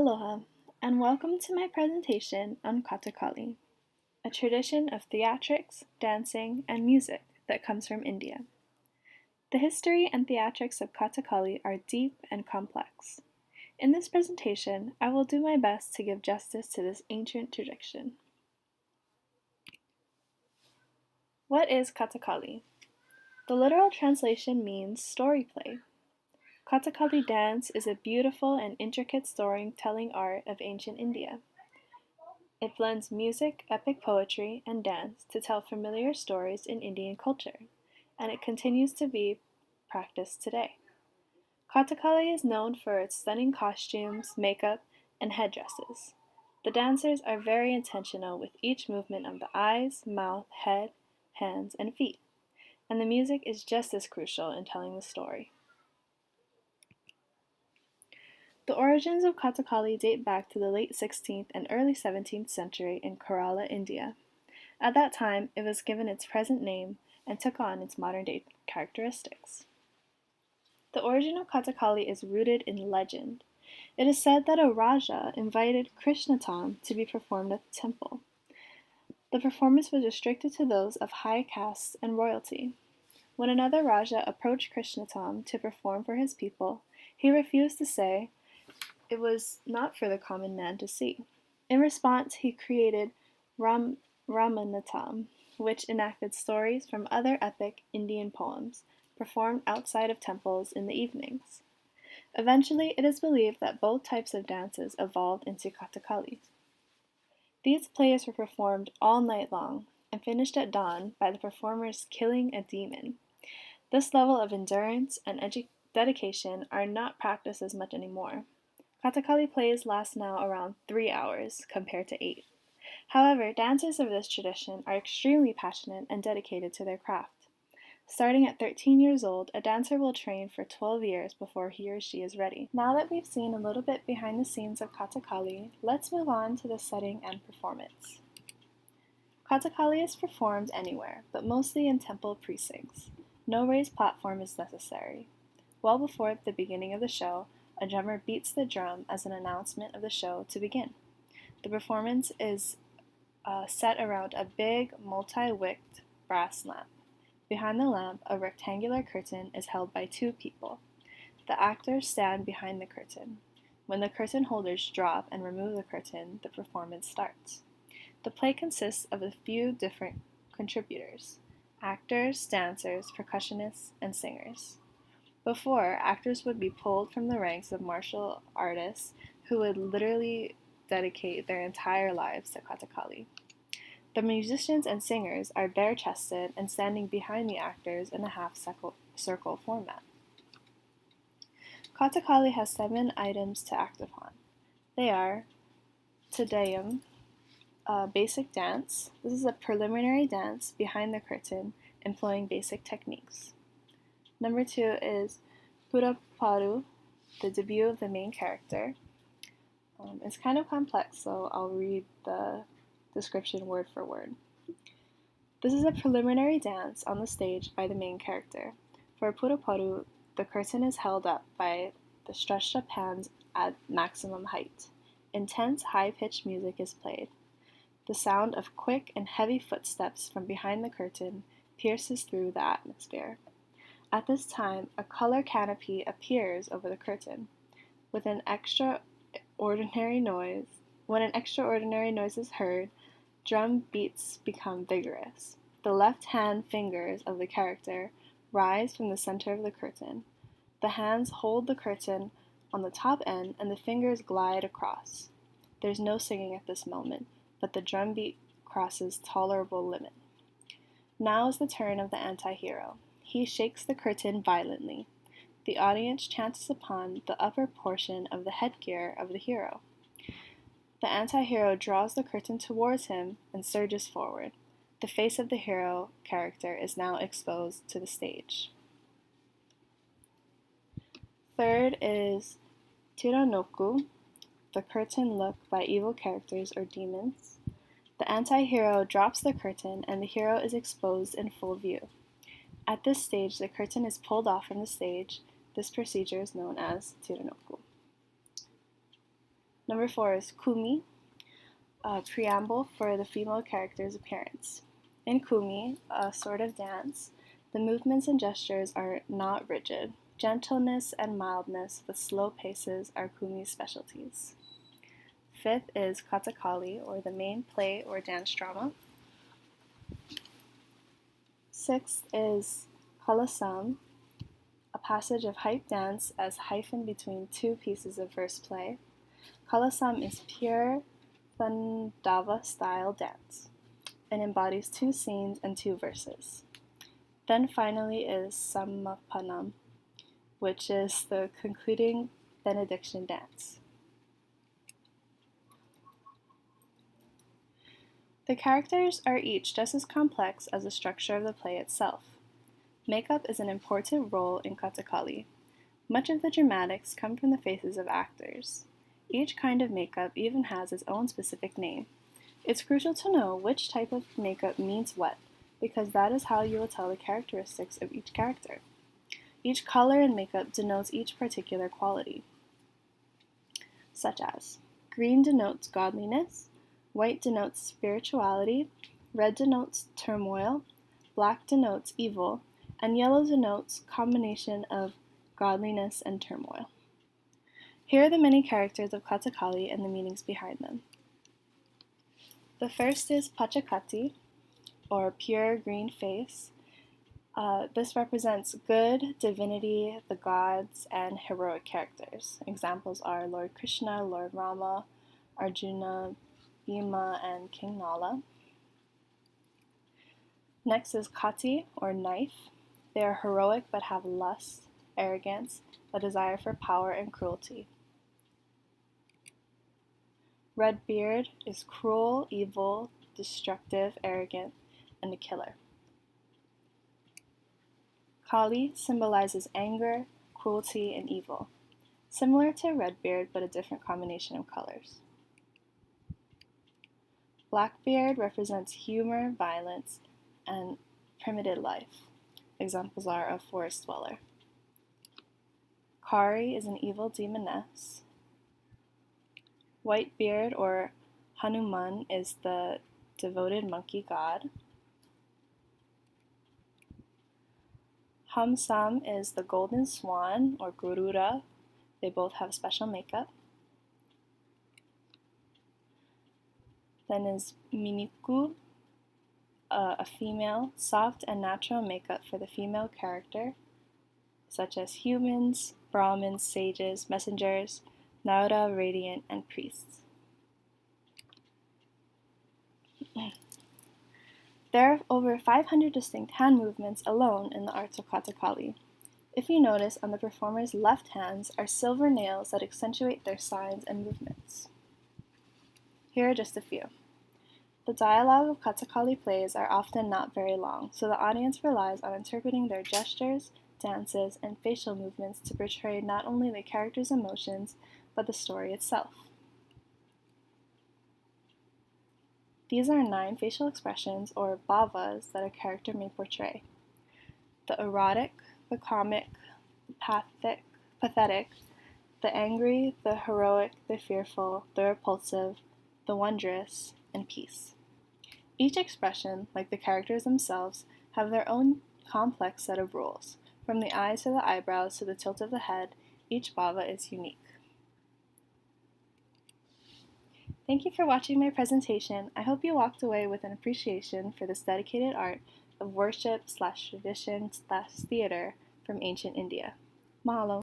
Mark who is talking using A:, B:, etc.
A: Aloha, and welcome to my presentation on Kathakali, a tradition of theatrics, dancing, and music that comes from India. The history and theatrics of Kathakali are deep and complex. In this presentation, I will do my best to give justice to this ancient tradition. What is Kathakali? The literal translation means story play. Kathakali dance is a beautiful and intricate storytelling art of ancient India. It blends music, epic poetry, and dance to tell familiar stories in Indian culture, and it continues to be practiced today. Kathakali is known for its stunning costumes, makeup, and headdresses. The dancers are very intentional with each movement of the eyes, mouth, head, hands, and feet, and the music is just as crucial in telling the story. The origins of Kathakali date back to the late 16th and early 17th century in Kerala, India. At that time, it was given its present name and took on its modern-day characteristics. The origin of Kathakali is rooted in legend. It is said that a Raja invited Krishnatam to be performed at the temple. The performance was restricted to those of high caste and royalty. When another Raja approached Krishnatam to perform for his people, he refused to say it was not for the common man to see. In response, he created Ramanatam, which enacted stories from other epic Indian poems, performed outside of temples in the evenings. Eventually, it is believed that both types of dances evolved into Kathakali. These plays were performed all night long and finished at dawn by the performers killing a demon. This level of endurance and dedication are not practiced as much anymore. Kathakali plays last now around 3 hours compared to 8. However, dancers of this tradition are extremely passionate and dedicated to their craft. Starting at 13 years old, a dancer will train for 12 years before he or she is ready. Now that we've seen a little bit behind the scenes of Kathakali, let's move on to the setting and performance. Kathakali is performed anywhere, but mostly in temple precincts. No raised platform is necessary. Well before the beginning of the show, a drummer beats the drum as an announcement of the show to begin. The performance is set around a big, multi-wicked brass lamp. Behind the lamp, a rectangular curtain is held by 2 people. The actors stand behind the curtain. When the curtain holders drop and remove the curtain, the performance starts. The play consists of a few different contributors: actors, dancers, percussionists, and singers. Before, actors would be pulled from the ranks of martial artists who would literally dedicate their entire lives to Kathakali. The musicians and singers are bare-chested and standing behind the actors in a half-circle format. Kathakali has 7 items to act upon. They are Tadayam, a basic dance. This is a preliminary dance behind the curtain employing basic techniques. Number 2 is Puraparu, the debut of the main character. It's kind of complex, so I'll read the description word for word. This is a preliminary dance on the stage by the main character. For Puraparu, the curtain is held up by the stretched up hands at maximum height. Intense, high-pitched music is played. The sound of quick and heavy footsteps from behind the curtain pierces through the atmosphere. At this time, a color canopy appears over the curtain. When an extraordinary noise is heard, drum beats become vigorous. The left-hand fingers of the character rise from the center of the curtain. The hands hold the curtain on the top end and the fingers glide across. There's no singing at this moment, but the drum beat crosses tolerable limit. Now is the turn of the anti-hero. He shakes the curtain violently. The audience chances upon the upper portion of the headgear of the hero. The anti-hero draws the curtain towards him and surges forward. The face of the hero character is now exposed to the stage. Third is Tiranoku, the curtain look by evil characters or demons. The anti-hero drops the curtain and the hero is exposed in full view. At this stage, the curtain is pulled off from the stage. This procedure is known as Tiranoku. Number 4 is Kumi, a preamble for the female character's appearance. In Kumi, a sort of dance, the movements and gestures are not rigid. Gentleness and mildness with slow paces are Kumi's specialties. 5th is Kathakali, or the main play or dance drama. 6th is Kalasam, a passage of hype dance as hyphen between two pieces of verse play. Kalasam is pure Thandava style dance and embodies two scenes and two verses. Then finally is Samapanam, which is the concluding benediction dance. The characters are each just as complex as the structure of the play itself. Makeup is an important role in Kathakali. Much of the dramatics come from the faces of actors. Each kind of makeup even has its own specific name. It's crucial to know which type of makeup means what, because that is how you will tell the characteristics of each character. Each color in makeup denotes each particular quality, such as green denotes godliness, white denotes spirituality, red denotes turmoil, black denotes evil, and yellow denotes combination of godliness and turmoil. Here are the many characters of Kathakali and the meanings behind them. The first is Pachakati, or pure green face. This represents good, divinity, the gods, and heroic characters. Examples are Lord Krishna, Lord Rama, Arjuna, Bhima, and King Nala. Next is Kati, or knife. They are heroic but have lust, arrogance, a desire for power, and cruelty. Red beard is cruel, evil, destructive, arrogant, and a killer. Kali symbolizes anger, cruelty, and evil, similar to Redbeard but a different combination of colors. Blackbeard represents humor, violence, and primitive life. Examples are a forest dweller. Kari is an evil demoness. Whitebeard, or Hanuman, is the devoted monkey god. Hamsam is the golden swan, or Garuda. They both have special makeup. Then is Miniku, a female, soft and natural makeup for the female character, such as humans, Brahmins, sages, messengers, Nauda, radiant, and priests. There are over 500 distinct hand movements alone in the arts of Kathakali. If you notice, on the performers' left hands are silver nails that accentuate their signs and movements. Here are just a few. The dialogue of Kathakali plays are often not very long, so the audience relies on interpreting their gestures, dances, and facial movements to portray not only the characters' emotions, but the story itself. These are 9 facial expressions, or bhavas, that a character may portray. The erotic, the comic, the pathetic, the angry, the heroic, the fearful, the repulsive, the wondrous, and peace. Each expression, like the characters themselves, have their own complex set of rules. From the eyes to the eyebrows to the tilt of the head, each bhava is unique. Thank you for watching my presentation. I hope you walked away with an appreciation for this dedicated art of worship/tradition/theater from ancient India. Mahalo.